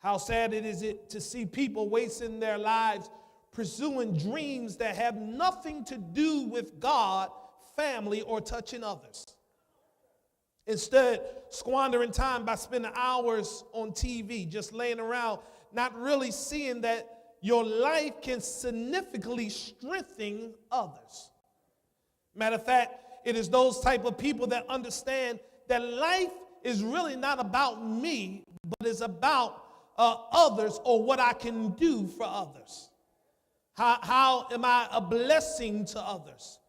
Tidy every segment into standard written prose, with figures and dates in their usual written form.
How sad it is to see people wasting their lives pursuing dreams that have nothing to do with God, family, or touching others. Instead, squandering time by spending hours on TV, just laying around, not really seeing that your life can significantly strengthen others. Matter of fact, it is those type of people that understand that life is really not about me, but it's about others, or what I can do for others. How am I a blessing to others?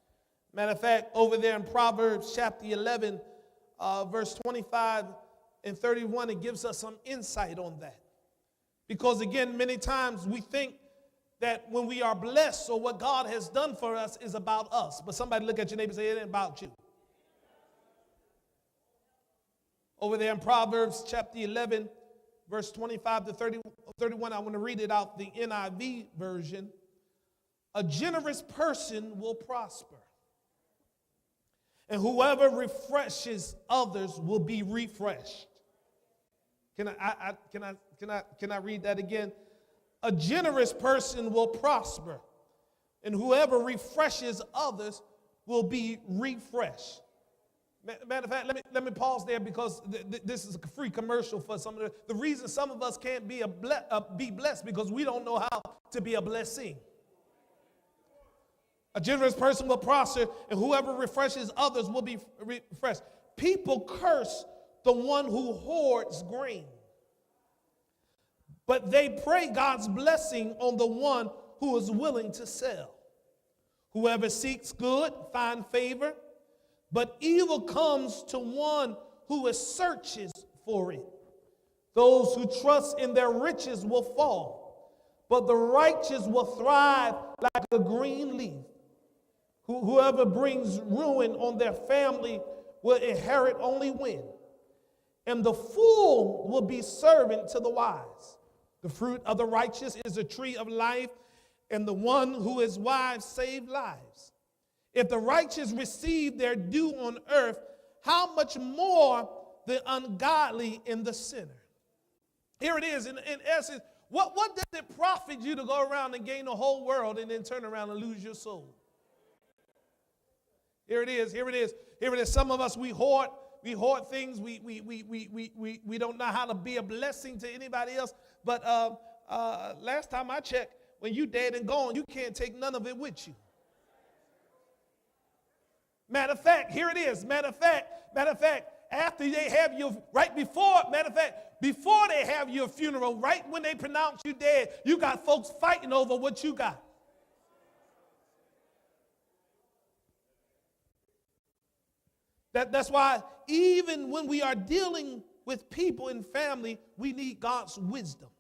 Matter of fact, over there in Proverbs chapter 11, verse 25 and 31, it gives us some insight on that. Because again, many times we think that when we are blessed or what God has done for us is about us. But somebody look at your neighbor and say, it ain't about you. Over there in Proverbs chapter 11, verse 25 to 31, I want to read it out the NIV version. A generous person will prosper, and whoever refreshes others will be refreshed. Can I read that again? A generous person will prosper, and whoever refreshes others will be refreshed. Matter of fact, let me pause there, because this is a free commercial for some of the reason some of us can't be blessed because we don't know how to be a blessing. A generous person will prosper, and whoever refreshes others will be refreshed. People curse the one who hoards grain, but they pray God's blessing on the one who is willing to sell. Whoever seeks good finds favor, but evil comes to one who searches for it. Those who trust in their riches will fall, but the righteous will thrive like a green leaf. Whoever brings ruin on their family will inherit only wind, and the fool will be servant to the wise. The fruit of the righteous is a tree of life, and the one who is wise saves lives. If the righteous receive their due on earth, how much more the ungodly in the sinner? Here it is, in essence, what does it profit you to go around and gain the whole world and then turn around and lose your soul? Here it is. Some of us, we hoard things. We don't know how to be a blessing to anybody else. But last time I checked, when you dead and gone, you can't take none of it with you. Matter of fact, here it is. Matter of fact, after they have before they have your funeral, right when they pronounce you dead, you got folks fighting over what you got. That's why even when we are dealing with people in family, we need God's wisdom.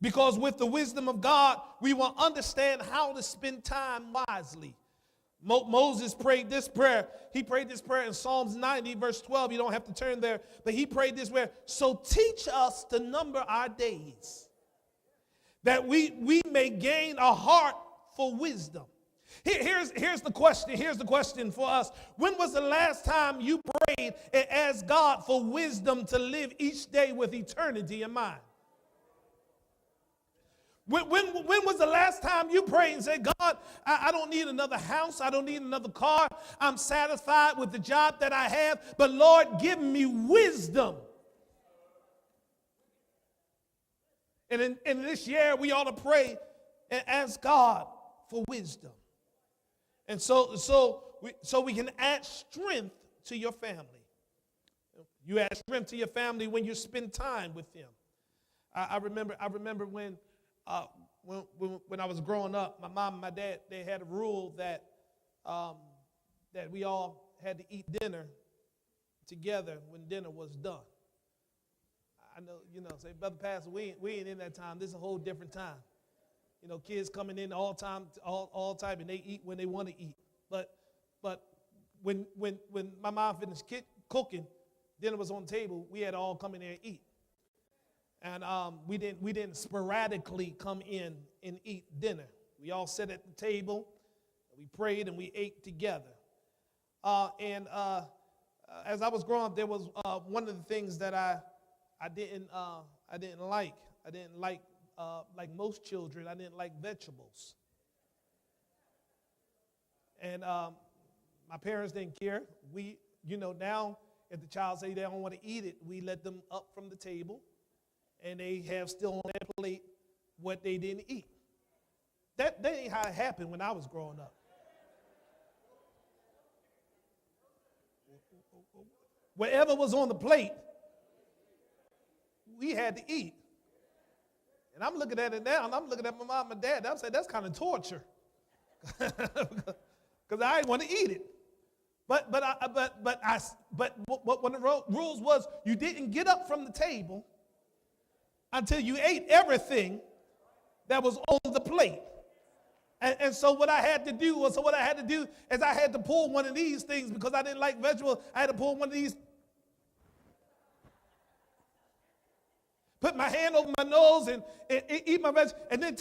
Because with the wisdom of God, we will understand how to spend time wisely. Moses prayed this prayer. He prayed this prayer in Psalms 90, verse 12. You don't have to turn there. But he prayed this prayer. So teach us to number our days, that we may gain a heart for wisdom. Here's the question. Here's the question for us. When was the last time you prayed and asked God for wisdom to live each day with eternity in mind? When was the last time you prayed and said, God, I don't need another house. I don't need another car. I'm satisfied with the job that I have. But Lord, give me wisdom. And in this year, we ought to pray and ask God for wisdom. And so we can add strength to your family. You add strength to your family when you spend time with them. I remember when I was growing up, my mom and my dad, they had a rule that we all had to eat dinner together when dinner was done. I know, say, Brother Pastor, we ain't in that time. This is a whole different time. Kids coming in all time, and they eat when they want to eat. But when my mom finished cooking, dinner was on the table. We had to all come in there and eat. And we didn't sporadically come in and eat dinner. We all sat at the table, we prayed, and we ate together. As I was growing up, there was one of the things that I I didn't like. Like most children, I didn't like vegetables. And my parents didn't care. Now if the child say they don't want to eat it, we let them up from the table, and they have still on their plate what they didn't eat. That ain't how it happened when I was growing up. Whatever was on the plate, we had to eat. And I'm looking at it now, and I'm looking at my mom and dad. I'm saying that's kind of torture, because I didn't want to eat it. But when the rules was, you didn't get up from the table until you ate everything that was on the plate. And so what I had to do is I had to pull one of these things because I didn't like vegetables. I had to pull one of these, put my hand over my nose and eat my vegetables, and then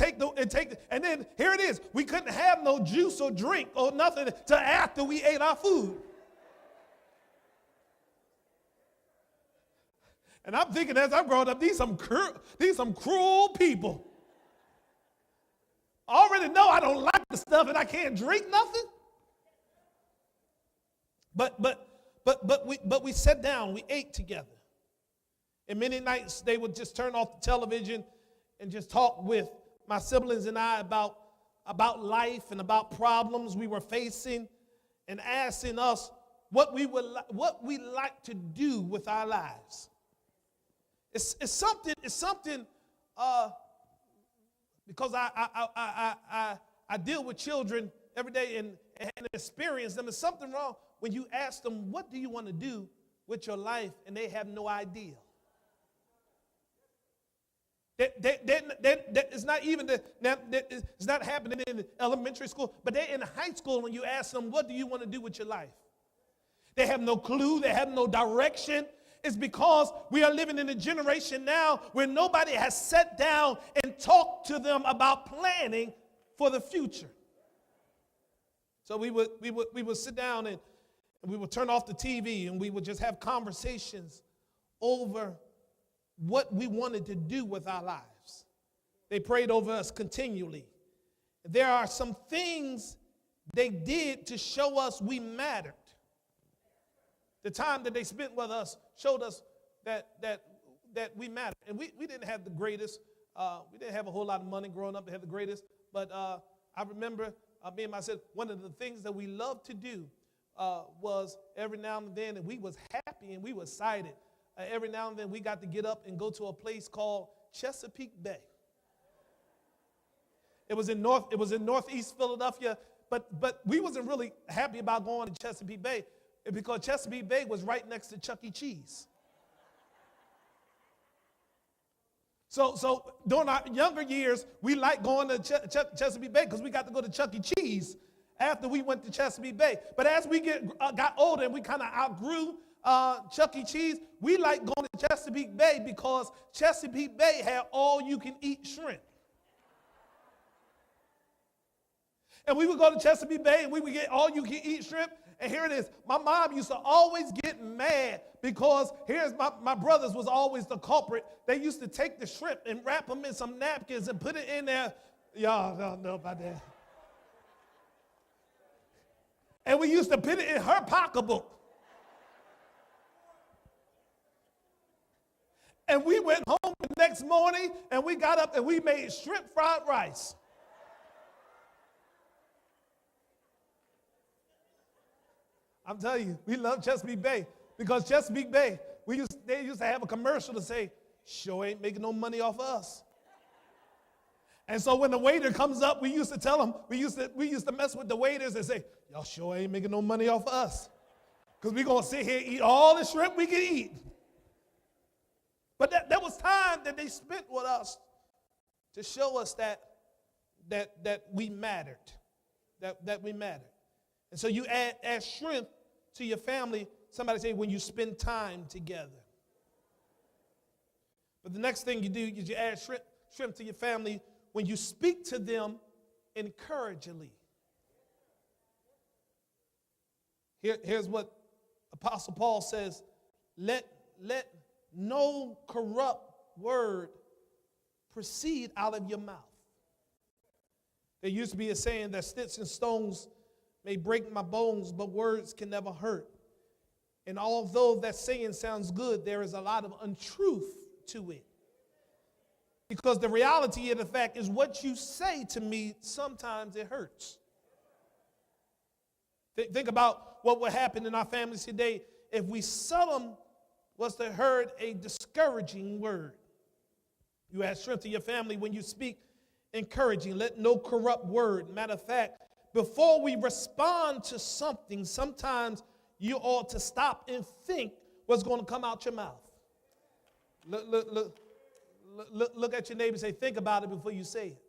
and then here it is. We couldn't have no juice or drink or nothing till after we ate our food. And I'm thinking as I'm growing up, these some cruel people. I already know I don't like the stuff and I can't drink nothing. But we sat down, we ate together. And many nights they would just turn off the television and just talk with my siblings and I about life and about problems we were facing, and asking us what we like to do with our lives. It's something because I deal with children every day and experience them. There's something wrong when you ask them, what do you want to do with your life, and they have no idea. It's not even it's not happening in elementary school, but they're in high school when you ask them, what do you want to do with your life? They have no clue. They have no direction. It's because we are living in a generation now where nobody has sat down and talked to them about planning for the future. So we would sit down and we would turn off the TV and we would just have conversations over what we wanted to do with our lives. They prayed over us continually. There are some things they did to show us we mattered. The time that they spent with us showed us that we mattered. And we didn't have the greatest, we didn't have a whole lot of money growing up to have the greatest, but I remember me and myself, one of the things that we loved to do was every now and then, and we was happy and we were excited. Every now and then we got to get up and go to a place called Chesapeake Bay. It was in northeast Philadelphia, but we wasn't really happy about going to Chesapeake Bay because Chesapeake Bay was right next to Chuck E. Cheese. So during our younger years, we liked going to Chesapeake Bay because we got to go to Chuck E. Cheese after we went to Chesapeake Bay. But as we got older and we kind of outgrew Chuck E. Cheese, we like going to Chesapeake Bay because Chesapeake Bay had all-you-can-eat shrimp. And we would go to Chesapeake Bay and we would get all-you-can-eat shrimp. And here it is. My mom used to always get mad because here's my brothers was always the culprit. They used to take the shrimp and wrap them in some napkins and put it in there. Y'all don't know about that. And we used to put it in her pocketbook. And we went home the next morning and we got up and we made shrimp fried rice. I'm telling you, we love Chesapeake Bay because Chesapeake Bay, they used to have a commercial to say, sure ain't making no money off of us. And so when the waiter comes up, we used to tell them, we used to mess with the waiters and say, y'all sure ain't making no money off of us because we're going to sit here and eat all the shrimp we can eat. But that was time that they spent with us to show us that we mattered, that we mattered. And so you add shrimp to your family. Somebody say when you spend time together. But the next thing you do is you add shrimp to your family when you speak to them encouragingly. Here's what Apostle Paul says, let no corrupt word proceed out of your mouth. There used to be a saying that sticks and stones may break my bones, but words can never hurt. And although that saying sounds good, there is a lot of untruth to it. Because the reality of the fact is what you say to me, sometimes it hurts. Think about what would happen in our families today if we seldom was to heard a discouraging word. You add strength to your family when you speak encouraging. Let no corrupt word. Matter of fact, before we respond to something, sometimes you ought to stop and think what's going to come out your mouth. Look at your neighbor and say, think about it before you say it.